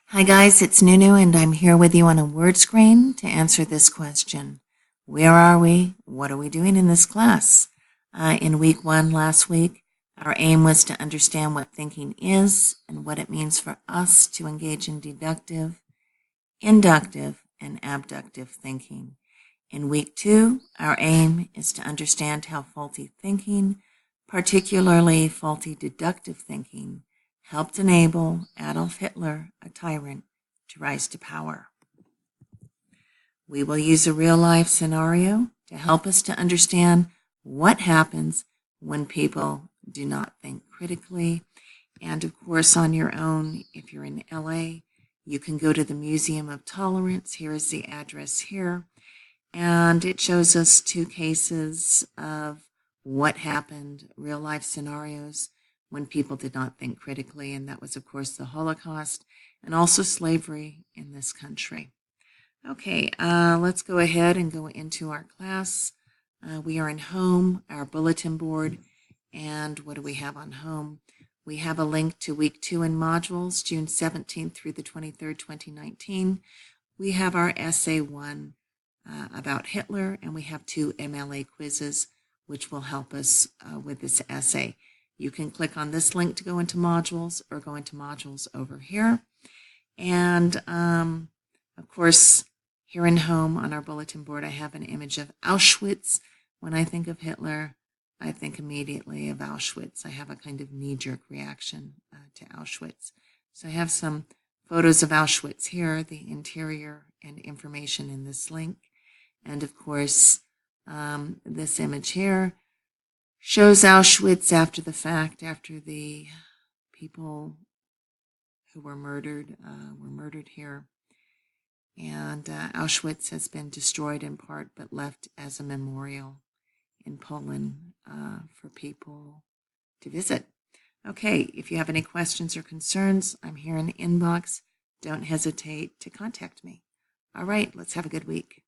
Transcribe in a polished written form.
Hi guys, it's Nunu and I'm here with you on a word screen to answer this question. Where are we? What are we doing in this class? In week 1 last week, our aim was to understand what thinking is and what it means for us to engage in deductive, inductive, and abductive thinking. In week 2, our aim is to understand how faulty thinking, particularly faulty deductive thinking, helped enable Adolf Hitler, a tyrant, to rise to power. We will use a real-life scenario to help us to understand what happens when people do not think critically. And of course, on your own, if you're in LA, you can go to the Museum of Tolerance. Here is the address here. And it shows us 2 cases of what happened, real-life scenarios, when people did not think critically, and that was, of course, the Holocaust and also slavery in this country. Okay, let's go ahead and go into our class. We are in home, our bulletin board, and what do we have on home? We have a link to week 2 in modules, June 17th through the 23rd, 2019. We have our essay 1 about Hitler, and we have 2 MLA quizzes, which will help us with this essay. You can click on this link to go into modules or go into modules over here. And of course, here in home on our bulletin board, I have an image of Auschwitz. When I think of Hitler, I think immediately of Auschwitz. I have a kind of knee-jerk reaction to Auschwitz. So I have some photos of Auschwitz here, the interior and information in this link. And of course, this image here shows Auschwitz after the fact, after the people who were murdered here. And Auschwitz has been destroyed in part, but left as a memorial in Poland for people to visit. Okay, if you have any questions or concerns, I'm here in the inbox. Don't hesitate to contact me. All right, let's have a good week.